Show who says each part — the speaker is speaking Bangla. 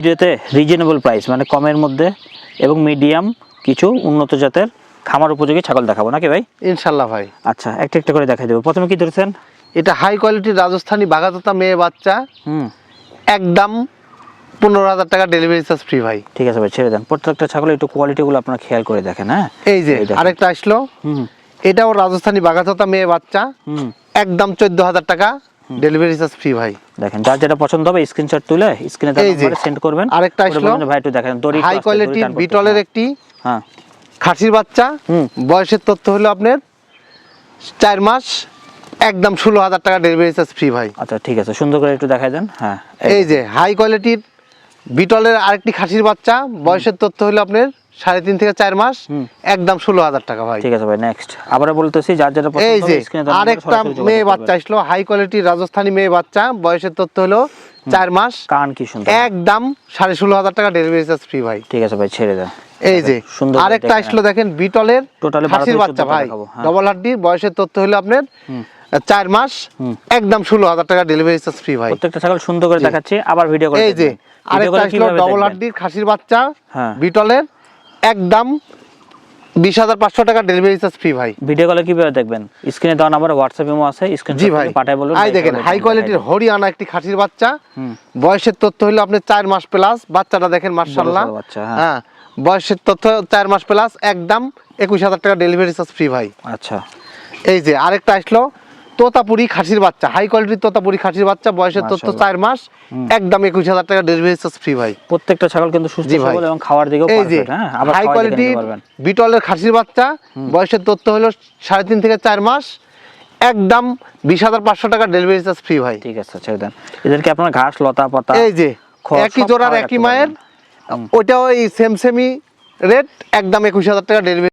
Speaker 1: ভিডিওতে রিজনেবল প্রাইস মানে কমের মধ্যে এবং মিডিয়াম কিছু উন্নত জাতের খামার উপযোগী ছাগল দেখাবো নাকি ভাই?
Speaker 2: ইনশাল্লাহ ভাই।
Speaker 1: আচ্ছা, একটা একটা করে দেখাই দেবো। প্রথমে কি ধরেছেন?
Speaker 2: এটা হাই কোয়ালিটির রাজস্থানী বাঘাতোতা মেয়ে বাচ্চা, একদম 15,000 টাকা ডেলিভারি চার্জ ফ্রি ভাই।
Speaker 1: ঠিক আছে ভাই, ছেড়ে দেন। প্রত্যেকটা ছাগলের একটু কোয়ালিটিগুলো আপনারা খেয়াল করে দেখেন। হ্যাঁ,
Speaker 2: এই যে আরেকটা আসলো, এটাও রাজস্থানি বাঘাতোতা মেয়ে বাচ্চা, একদম 14,000 টাকা ডেলিভারি চার্জ ফ্রি ভাই।
Speaker 1: দেখেন, যার যেটা পছন্দ হবে স্ক্রিনশট তুলে স্ক্রিনে নাম্বারে সেন্ড করবেন।
Speaker 2: আরেকটা আসলো
Speaker 1: ভাই, একটু দেখেন দড়ি
Speaker 2: হাই কোয়ালিটির বিটলের একটি
Speaker 1: হ্যাঁ
Speaker 2: খাসির বাচ্চা, বয়সের তথ্য হলো আপনার 4 মাস, একদম 16,000 টাকা ডেলিভারি চার্জ ফ্রি ভাই।
Speaker 1: আচ্ছা ঠিক আছে, সুন্দর করে একটু দেখাই দেন। হ্যাঁ,
Speaker 2: এই যে হাই কোয়ালিটির বিটলের আরেকটি খাসির বাচ্চা, বয়সের তথ্য হলো আপনার 3.5 থেকে 4 মাস, একদম 16,000 টাকা ভাই।
Speaker 1: ঠিক আছে ভাই, নেক্সট আবার বলতেছি, যার যেটা পছন্দ
Speaker 2: এই যে
Speaker 1: হবে স্ক্রিনে
Speaker 2: আরেকটা মেয়ে বাচ্চা আসলো, হাই কোয়ালিটির রাজস্থানী মেয়ে বাচ্চা, বয়সের তথ্য হলো 4 মাস,
Speaker 1: কান কি সুন্দর,
Speaker 2: একদম 16,500 টাকা ডেলিভারি চার্জ ফ্রি ভাই।
Speaker 1: ঠিক আছে ভাই, ছেড়ে দেন।
Speaker 2: এই যে আরেকটা আসলো, দেখেন বিটলের
Speaker 1: টোটালি
Speaker 2: খাসির বাচ্চা ভাই, ডবল হাড্ডি, বয়সের তথ্য হলো আপনার 4 মাস, একদম 16,000 টাকা ডেলিভারি চার্জ ফ্রি ভাই।
Speaker 1: প্রত্যেকটা ছাগল সুন্দর করে দেখাচ্ছি, আবার ভিডিও করে।
Speaker 2: এই যে আরেকটা আসলো ডবল হাড্ডির খাসির বাচ্চা, বিটলের, একদম 20,500 টাকা ডেলিভারি চার্জ ফ্রি ভাই।
Speaker 1: ভিডিও কলে কিভাবে দেখবেন? স্ক্রিনে দেওয়া নাম্বার হোয়াটসঅ্যাপ ইমো আছে, স্ক্রিনশট করে পাঠায় বলুন।
Speaker 2: এই দেখেন হাই কোয়ালিটির হরিয়ানা একটি খাসির বাচ্চা, বয়সের তথ্য হলো আপনার 4 মাস প্লাস, বাচ্চাটা দেখেন মাশাআল্লাহ। হ্যাঁ, বয়সের তথ্য 4 মাস প্লাস, একদম 21,000 টাকা ডেলিভারি চার্জ ফ্রি ভাই।
Speaker 1: আচ্ছা,
Speaker 2: এই যে আরেকটা আসলো তোতাপুরি খাসির বাচ্চা, হাই কোয়ালিটির তোতাপুরি খাসির বাচ্চা, বয়সের তথ্য 4 মাস, একদম 21,000 টাকা ডেলিভারি চার্জ ফ্রি ভাই।
Speaker 1: প্রত্যেকটা ছাগল কিন্তু সুস্থ সবল এবং খাওয়ার দিকেও পারফেক্ট। হ্যাঁ, আবার
Speaker 2: হাই কোয়ালিটির বিটলের খাসির বাচ্চা, বয়সের তথ্য হলো 3.5 থেকে 4 মাস, একদম 20,500 টাকা ডেলিভারি চার্জ ফ্রি ভাই।
Speaker 1: ঠিক আছে, ছেড়ে দেন। এদেরকে আপনার ঘাস লতা পাতা,
Speaker 2: এই যে একই জোড়ার একই মায়ের, ওইটাও এই সেম সেমি রেট, একদম 21,000 টাকা ডেলিভারি।